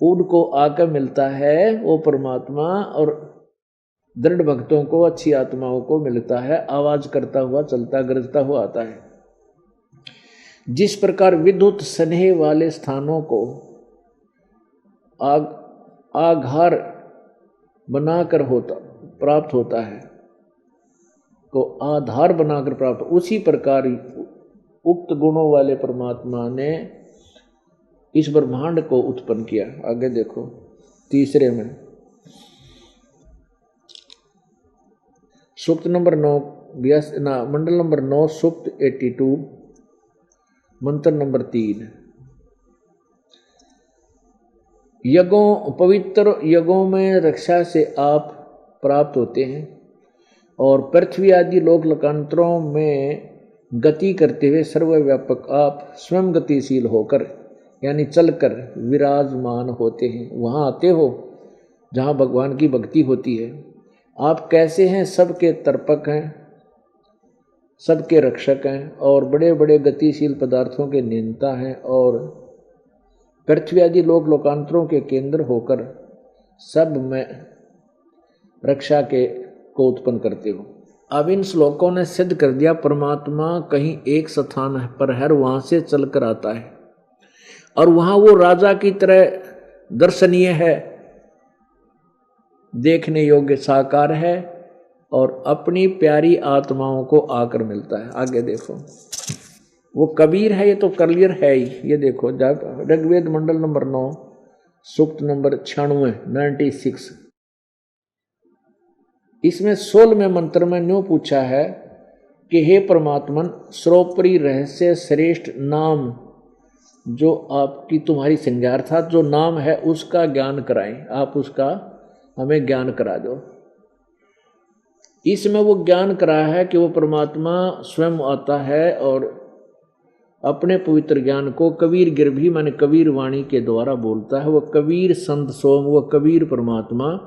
उनको आकर मिलता है वो परमात्मा, और दृढ़ भक्तों को, अच्छी आत्माओं को मिलता है, आवाज करता हुआ, चलता गरजता हुआ आता है। जिस प्रकार विद्युत स्नेह वाले स्थानों को आधार बनाकर प्राप्त होता है, को आधार बनाकर प्राप्त, उसी प्रकार उक्त गुणों वाले परमात्मा ने इस ब्रह्मांड को उत्पन्न किया। आगे देखो तीसरे में सूक्त नंबर 9 मंडल नंबर 9 सूक्त 82 मंत्र नंबर 3। यज्ञों, पवित्र यज्ञों में रक्षा से आप प्राप्त होते हैं, और पृथ्वी आदि लोक लोकांतरों में गति करते हुए सर्वव्यापक आप स्वयं गतिशील होकर यानी चलकर विराजमान होते हैं। वहाँ आते हो जहाँ भगवान की भक्ति होती है। आप कैसे हैं? सबके तर्पक हैं, सबके रक्षक हैं, और बड़े बड़े गतिशील पदार्थों के नियंता हैं, और पृथ्वी आदि लोक लोकांतरों के केंद्र होकर सब में रक्षा के को उत्पन्न करते हो। अब इन श्लोकों ने सिद्ध कर दिया परमात्मा कहीं एक स्थान पर है, वहां से चलकर आता है, और वहां वो राजा की तरह दर्शनीय है, देखने योग्य साकार है, और अपनी प्यारी आत्माओं को आकर मिलता है। आगे देखो वो कबीर है, ये तो क्लियर है ही। ये देखो जब ऋग्वेद मंडल नंबर 9 सूक्त नंबर 96 इसमें 16वें मंत्र में न्यू पूछा है कि हे परमात्मन, सर्वोपरि रहस्य श्रेष्ठ नाम जो आपकी तुम्हारी संज्ञार्थात जो नाम है उसका ज्ञान कराएं, आप उसका हमें ज्ञान करा दो। इसमें वो ज्ञान कराया है कि वो परमात्मा स्वयं आता है और अपने पवित्र ज्ञान को कबीर गिरभी माने कबीर वाणी के द्वारा बोलता है। वो कबीर संत सोम, वो कबीर परमात्मा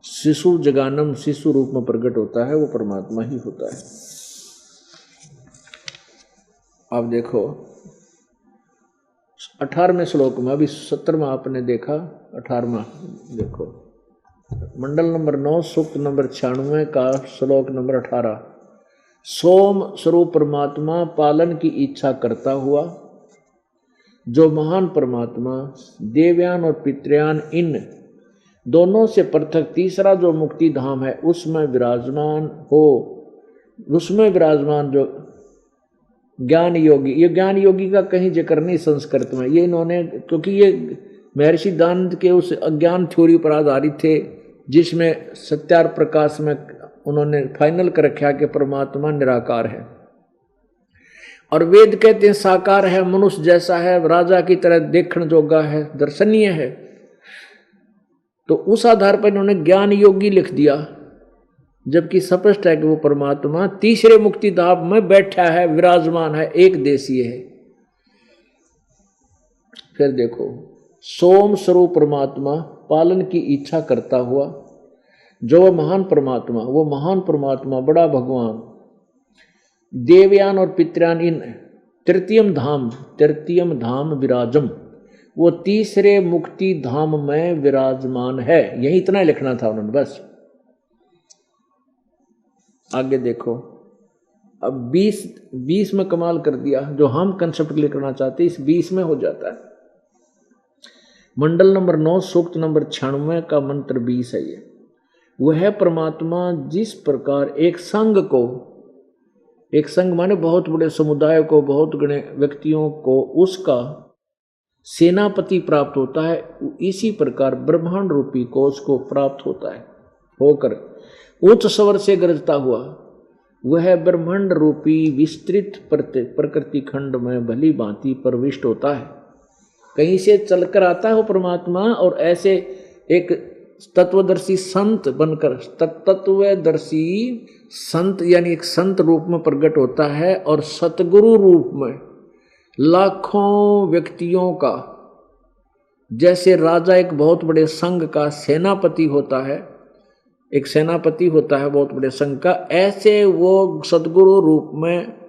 शिशु जगानम शिशु रूप में प्रकट होता है, वो परमात्मा ही होता है। अब देखो 18वें श्लोक में, अभी 17वां आपने देखा, 18वां देखो मंडल नंबर 9 सूक्त नंबर 96 का श्लोक नंबर 18। सोम स्वरूप परमात्मा पालन की इच्छा करता हुआ जो महान परमात्मा देवयान और पितृयान इन दोनों से पृथक तीसरा जो मुक्ति धाम है उसमें विराजमान हो, उसमें विराजमान जो ज्ञान योगी, ये ज्ञान योगी का कहीं जिक्र नहीं संस्कृत में, ये इन्होंने क्योंकि ये महर्षि दानंद के उस अज्ञान थ्योरी पर आधारित थे जिसमें सत्यार प्रकाश में उन्होंने फाइनल कर रखा कि परमात्मा निराकार है, और वेद कहते हैं साकार है, मनुष्य जैसा है, राजा की तरह देखण जोगा है, दर्शनीय है। तो उस आधार पर इन्होंने ज्ञान योगी लिख दिया, जबकि स्पष्ट है कि वो परमात्मा तीसरे मुक्ति धाम में बैठा है, विराजमान है, एक देशीय है। फिर देखो सोम स्वरूप परमात्मा पालन की इच्छा करता हुआ जो वह महान परमात्मा, वो महान परमात्मा बड़ा भगवान देवयान और पितृयान इन तृतीयम धाम विराजम, वो तीसरे मुक्ति धाम में विराजमान है। यही इतना ही लिखना था उन्होंने बस। आगे देखो अब 20 में कमाल कर दिया, जो हम कंसेप्ट लिखना चाहते इस 20 में हो जाता है। मंडल नंबर 9 सूक्त नंबर 96 का मंत्र 20 है। ये वह परमात्मा जिस प्रकार एक संघ को, एक संघ माने बहुत बड़े समुदाय को, बहुत बड़े व्यक्तियों को उसका सेनापति प्राप्त होता है, इसी प्रकार ब्रह्मांड रूपी कोश को प्राप्त होता है, होकर उच्च स्वर से गरजता हुआ वह ब्रह्मांड रूपी विस्तृत प्रकृति खंड में भली भांति प्रविष्ट होता है। कहीं से चलकर आता है वो परमात्मा और ऐसे एक तत्वदर्शी संत बनकर, तत्वदर्शी संत यानी एक संत रूप में प्रकट होता है और सतगुरु रूप में लाखों व्यक्तियों का, जैसे राजा एक बहुत बड़े संघ का सेनापति होता है, एक सेनापति होता है बहुत बड़े संघ का, ऐसे वो सतगुरु रूप में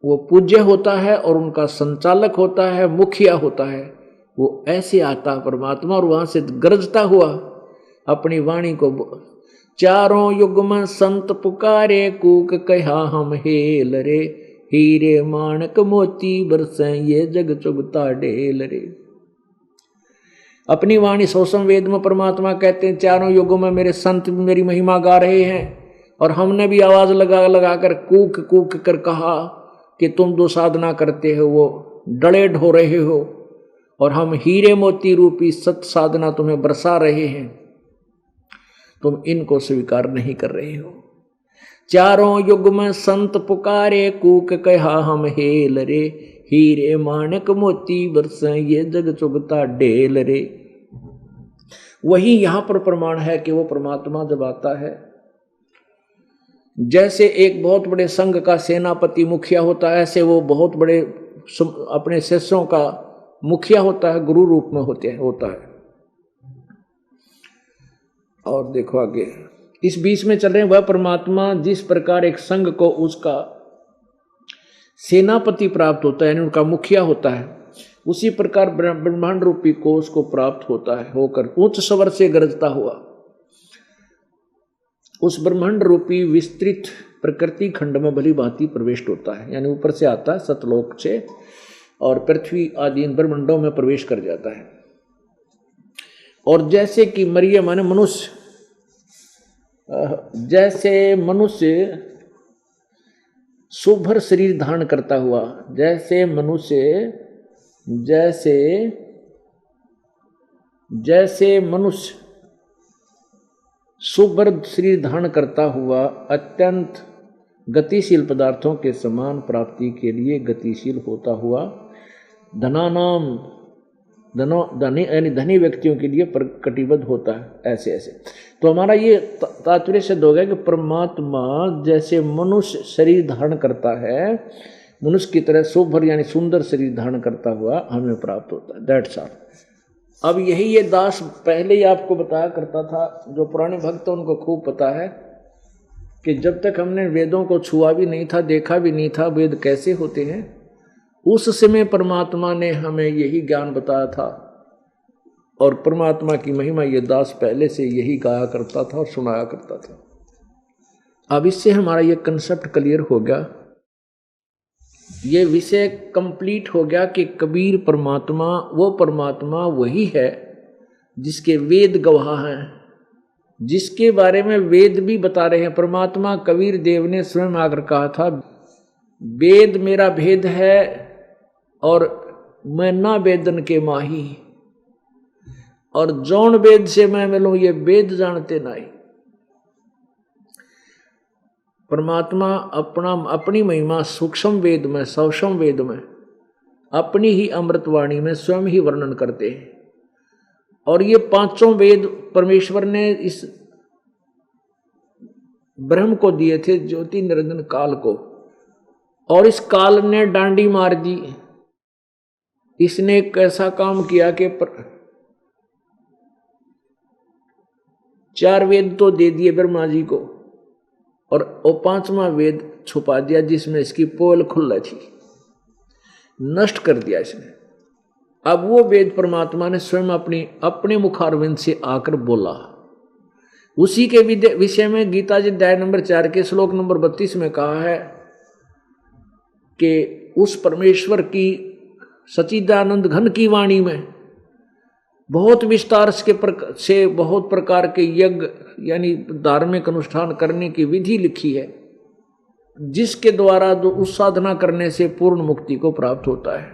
वो पूज्य होता है और उनका संचालक होता है, मुखिया होता है। वो ऐसे आता परमात्मा और वहां से गरजता हुआ अपनी वाणी को, चारों युग में संत पुकारे कूक कहा हम हेल रे, हीरे माणक मोती बरसे ये जग चुगता ढेल रे। अपनी वाणी सौसम वेद में परमात्मा कहते हैं चारों युगों में मेरे संत मेरी महिमा गा रहे हैं और हमने भी आवाज लगा लगा कर कूक कूक कर कहा कि तुम जो साधना करते हो वो डले ढो रहे हो और हम हीरे मोती रूपी सत साधना तुम्हें बरसा रहे हैं, तुम इनको स्वीकार नहीं कर रहे हो। चारों युग में संत पुकारे कूक कहा हम हेल रे, हीरे माणक मोती बरसे ये जग चुगता ढेल रे। वही यहां पर प्रमाण है कि वो परमात्मा जब आता है, जैसे एक बहुत बड़े संघ का सेनापति मुखिया होता है, ऐसे वो बहुत बड़े अपने शिष्यों का मुखिया होता है, गुरु रूप में होता है। और देखो आगे इस बीच में चल रहे हैं, वह परमात्मा जिस प्रकार एक संघ को उसका सेनापति प्राप्त होता है यानी उनका मुखिया होता है, उसी प्रकार ब्रह्मांड रूपी को उसको प्राप्त होता है, होकर उच्च स्वर से गरजता हुआ उस ब्रह्मांड रूपी विस्तृत प्रकृति खंड में भली भांति प्रवेश होता है, यानी ऊपर से आता है सतलोक से और पृथ्वी आदि इन ब्रह्मांडों में प्रवेश कर जाता है। और जैसे कि मरियम माने मनुष्य, जैसे मनुष्य सुभर शरीर धारण करता हुआ, जैसे मनुष्य सुभर शरीर धारण करता हुआ अत्यंत गतिशील पदार्थों के समान प्राप्ति के लिए गतिशील होता हुआ धनी व्यक्तियों के लिए कटिबद्ध होता है, ऐसे ऐसे। तो हमारा ये तात्पर्य सिद्ध हो गया कि परमात्मा जैसे मनुष्य शरीर धारण करता है, मनुष्य की तरह सुभर यानी सुंदर शरीर धारण करता हुआ हमें प्राप्त होता है। That's all. अब यही ये दास पहले ही आपको बताया करता था, जो पुराने भक्त उनको खूब पता है कि जब तक हमने वेदों को छुआ भी नहीं था, देखा भी नहीं था वेद कैसे होते हैं, उस समय परमात्मा ने हमें यही ज्ञान बताया था। और परमात्मा की महिमा ये दास पहले से यही गाया करता था और सुनाया करता था। अब इससे हमारा ये कंसेप्ट क्लियर हो गया, ये विषय कंप्लीट हो गया कि कबीर परमात्मा वो परमात्मा वही है जिसके वेद गवाह हैं, जिसके बारे में वेद भी बता रहे हैं। परमात्मा कबीर देव ने स्वयं आकर कहा था, वेद मेरा भेद है और मैं ना वेदन के माही, और जौन वेद से मैं मिलूं ये वेद जानते नहीं। परमात्मा अपनी महिमा सूक्ष्म वेद में, सौष्म वेद में, अपनी ही अमृतवाणी में स्वयं ही वर्णन करते हैं। और ये पांचों वेद परमेश्वर ने इस ब्रह्म को दिए थे, ज्योति निरंजन काल को, और इस काल ने डांडी मार दी। इसने एक ऐसा काम किया कि चार वेद तो दे दिए ब्रह्मा जी को, और वो पांचवा वेद छुपा दिया जिसमें इसकी पोल खुल थी, नष्ट कर दिया इसने। अब वो वेद परमात्मा ने स्वयं अपने मुखारविंद से आकर बोला। उसी के विषय में गीता जी अध्याय नंबर 4 के श्लोक नंबर 32 में कहा है कि उस परमेश्वर की सच्चिदानंद घन की वाणी में बहुत विस्तार से बहुत प्रकार के यज्ञ यानी धार्मिक अनुष्ठान करने की विधि लिखी है, जिसके द्वारा जो उस साधना करने से पूर्ण मुक्ति को प्राप्त होता है।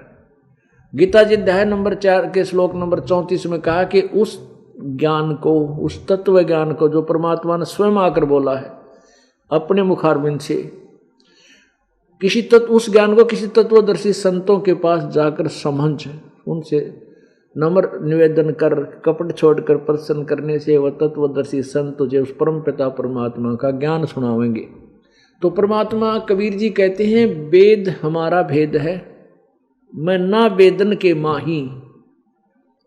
गीता जी अध्याय नंबर 4 के श्लोक नंबर 34 में कहा कि उस ज्ञान को, उस तत्व ज्ञान को जो परमात्मा ने स्वयं आकर बोला है, अपने मुखारबिंद से किसी तत्व, उस ज्ञान को किसी तत्वदर्शी संतों के पास जाकर समझ, उनसे नम्र निवेदन कर, कपट छोड़कर प्रसन्न करने से वह तत्वदर्शी संत तुझे उस परम पिता परमात्मा का ज्ञान सुनावेंगे। तो परमात्मा कबीर जी कहते हैं वेद हमारा भेद है, मैं ना वेदन के माही।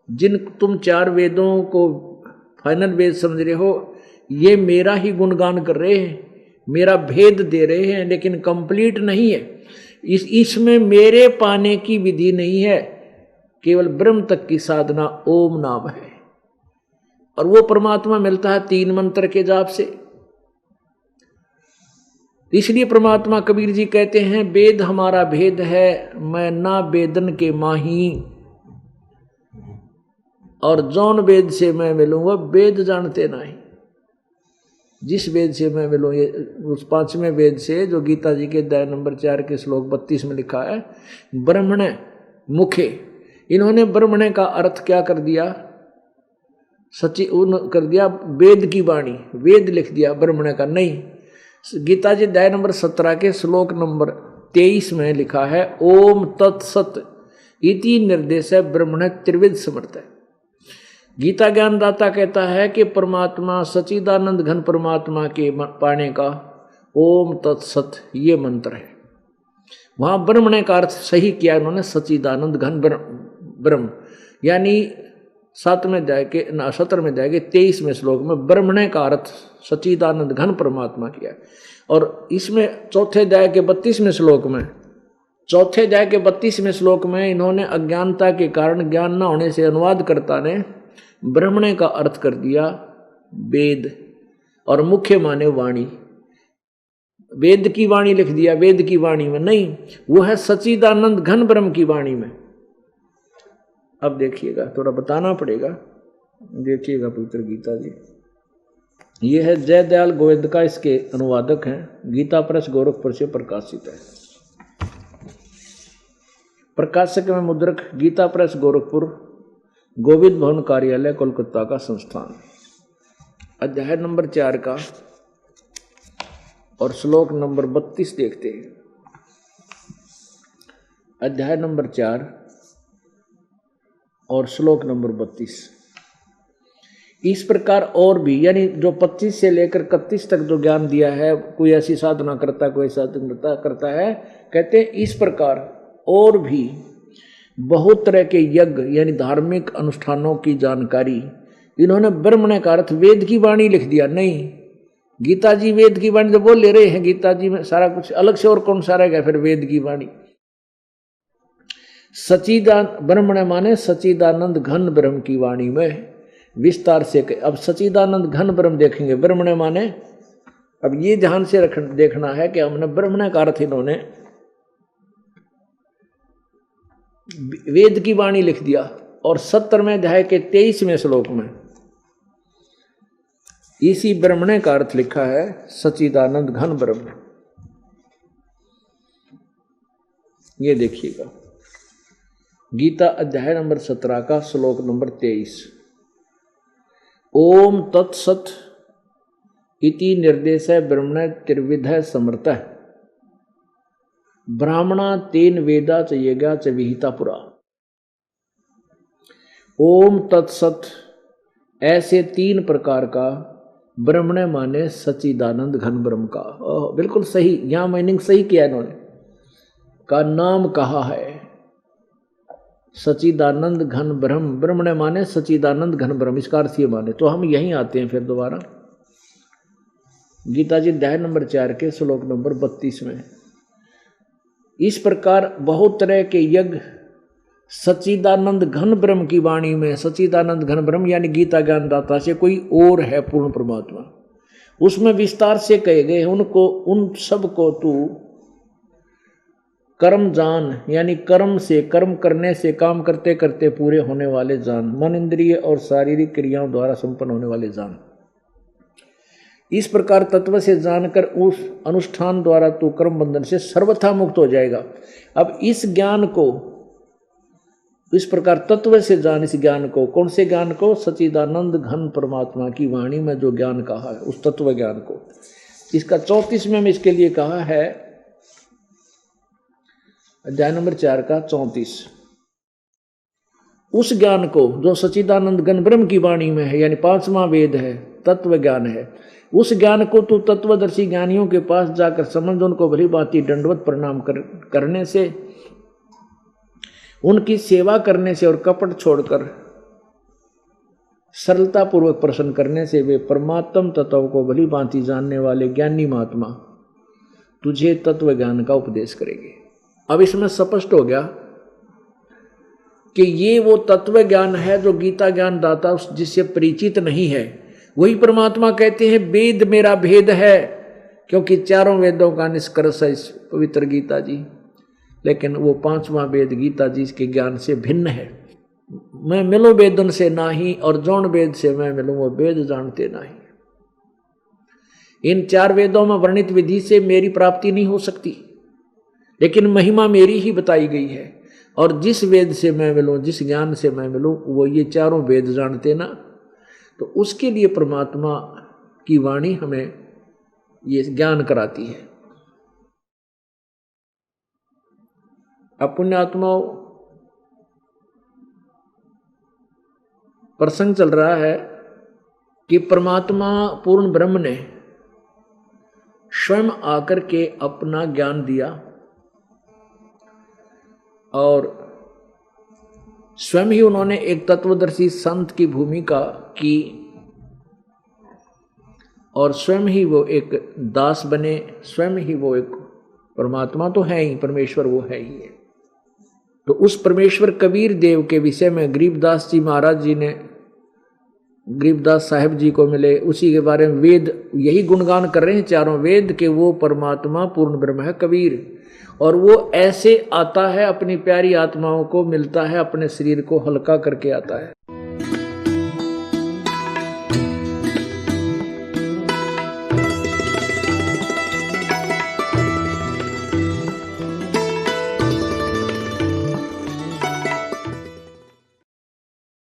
जिन तुम 4 वेदों को फाइनल वेद समझ रहे हो, ये मेरा ही गुणगान कर रहे हैं, मेरा भेद दे रहे हैं, लेकिन कंप्लीट नहीं है। इसमें मेरे पाने की विधि नहीं है, केवल ब्रह्म तक की साधना ओम नाम है। और वो परमात्मा मिलता है 3 मंत्र के जाप से। इसलिए परमात्मा कबीर जी कहते हैं वेद हमारा भेद है, मैं ना वेदन के माही। और जौन वेद से मैं मिलूँ वह वेद जानते नहीं। जिस वेद से मैं मिलूँ, ये उस 5वें वेद से जो गीता जी के अध्याय नंबर 4 के श्लोक 32 में लिखा है, ब्रह्मण मुखे। इन्होंने ब्रह्मण का अर्थ क्या कर दिया, कर दिया वेद की वाणी, वेद लिख दिया ब्रह्मण का। नहीं, गीता जी अध्याय नंबर 17 के श्लोक नंबर 23 में लिखा है ओम तत्सत इति निर्देश ब्रह्मण त्रिविध समर्थ है। गीता ज्ञानदाता कहता है कि परमात्मा सच्चिदानंद घन परमात्मा के पाने का ओम तत्सत ये मंत्र है। वहां ब्रह्मण का अर्थ सही किया उन्होंने, सच्चिदानंद घन ब्रह्म, यानी 17वें अध्याय के 23वें श्लोक में ब्रह्मण का अर्थ सच्चिदानंद घन परमात्मा किया। और इसमें चौथे अध्याय के 32वें श्लोक में इन्होंने अज्ञानता के कारण, ज्ञान न होने से अनुवादकर्ता ने ब्रह्मण का अर्थ कर दिया वेद, और मुख्य माने वाणी। वेद की वाणी लिख दिया वेद की वाणी में, नहीं, वो है सच्चिदानंद घन ब्रह्म की वाणी में। अब देखिएगा, थोड़ा बताना पड़ेगा, देखिएगा पवित्र गीता जी। ये है जयदयाल गोविंद का, इसके अनुवादक हैं, गीता प्रेस गोरखपुर से प्रकाशित है। प्रकाशक में मुद्रक गीता प्रेस गोरखपुर, गोविंद भवन कार्यालय कोलकाता का संस्थान। अध्याय नंबर 4 का और श्लोक नंबर 32 देखते हैं। अध्याय नंबर 4 और श्लोक नंबर 32। इस प्रकार और भी, यानी जो 25 से लेकर 31 तक जो ज्ञान दिया है, कोई ऐसी साधना करता, कोई साधना करता है, कहते हैं इस प्रकार और भी बहुत तरह के यज्ञ यानी धार्मिक अनुष्ठानों की जानकारी इन्होंने ब्रह्मण का अर्थ वेद की वाणी लिख दिया। नहीं, गीता जी वेद की वाणी तो बोल ले रहे हैं, गीता जी में सारा कुछ अलग से और कौन सा रहेगा फिर वेद की वाणी। ब्रह्मण माने सच्चिदानंद घन ब्रह्म की वाणी में विस्तार से। अब सच्चिदानंद घन ब्रह्म देखेंगे, ब्रह्मण माने, अब ये ध्यान से देखना है कि हमने ब्रह्मण का अर्थ इन्होंने वेद की वाणी लिख दिया। और 17वें अध्याय के 23वें श्लोक में इसी ब्रह्मण का अर्थ लिखा है सच्चिदानंद घन ब्रह्म। ये देखिएगा, गीता अध्याय नंबर 17 का श्लोक नंबर 23। ओम तत्सत इति निर्देश ब्रह्मण त्रिविध समर्थ ब्राह्मणा तेन वेदा च यज्ञा च विहिता पुरा। ओम तत्सत, ऐसे 3 प्रकार का ब्रह्मण माने सच्चिदानंद घन ब्रह्म का। बिल्कुल सही, यहां मीनिंग सही किया इन्होंने, का नाम कहा है सच्चिदानंद घन ब्रह्म। ब्रह्मण माने सच्चिदानंद घन ब्रह्म, इसका अर्थ ये माने। तो हम यहीं आते हैं फिर दोबारा गीता जी अध्याय नंबर 4 के श्लोक नंबर 32 में। इस प्रकार बहुत तरह के यज्ञ सच्चिदानंद घन ब्रह्म की वाणी में, सच्चिदानंद घन ब्रह्म यानी गीता ज्ञानदाता से कोई और है पूर्ण परमात्मा, उसमें विस्तार से कहे गए उनको, उन सब को तू कर्म जान, यानी कर्म से, कर्म करने से, काम करते करते पूरे होने वाले जान, मन इंद्रिय और शारीरिक क्रियाओं द्वारा संपन्न होने वाले जान। इस प्रकार तत्व से जानकर उस अनुष्ठान द्वारा तू कर्म बंधन से सर्वथा मुक्त हो जाएगा। अब इस ज्ञान को, इस प्रकार तत्व से जान, इस ज्ञान को, कौन से ज्ञान को? सच्चिदानंद घन परमात्मा की वाणी में जो ज्ञान कहा है, उस तत्व ज्ञान को इसका 34वें में इसके लिए कहा है, अध्याय नंबर 4 का 34। उस ज्ञान को जो सच्चिदानंद घन ब्रह्म की वाणी में है, यानी 5वां वेद है, तत्व ज्ञान है, उस ज्ञान को तू तत्वदर्शी ज्ञानियों के पास जाकर समझ, उनको भली भांति दंडवत प्रणाम करने से, उनकी सेवा करने से और कपट छोड़कर सरलता पूर्वक प्रश्न करने से वे परमात्म तत्व को भली भांति जानने वाले ज्ञानी महात्मा तुझे तत्व ज्ञान का उपदेश करेंगे। अब इसमें स्पष्ट हो गया कि ये वो तत्व ज्ञान है जो गीता ज्ञान दाता जिससे परिचित नहीं है। वही परमात्मा कहते हैं वेद मेरा भेद है, क्योंकि चारों वेदों का निष्कर्ष है इस पवित्र गीता जी। लेकिन वो 5वां वेद गीता जी के ज्ञान से भिन्न है। मैं मिलो वेदन से नाही और जौन वेद से मैं मिलूं वो वेद जानते नहीं। इन 4 वेदों में वर्णित विधि से मेरी प्राप्ति नहीं हो सकती, लेकिन महिमा मेरी ही बताई गई है। और जिस वेद से मैं मिलूं, जिस ज्ञान से मैं मिलूं, वो ये चारों वेद जानते ना, तो उसके लिए परमात्मा की वाणी हमें ये ज्ञान कराती है। अब पुण्यात्माओं, प्रसंग चल रहा है कि परमात्मा पूर्ण ब्रह्म ने स्वयं आकर के अपना ज्ञान दिया और स्वयं ही उन्होंने एक तत्वदर्शी संत की भूमिका की और स्वयं ही वो एक दास बने, स्वयं ही वो एक परमात्मा तो है ही, परमेश्वर वो है ही है। तो उस परमेश्वर कबीर देव के विषय में गरीबदास जी महाराज जी ने, गरीबदास साहिब जी को मिले, उसी के बारे में वेद यही गुणगान कर रहे हैं चारों वेद के वो परमात्मा पूर्ण ब्रह्म है कबीर। और वो ऐसे आता है, अपनी प्यारी आत्माओं को मिलता है, अपने शरीर को हल्का करके आता है।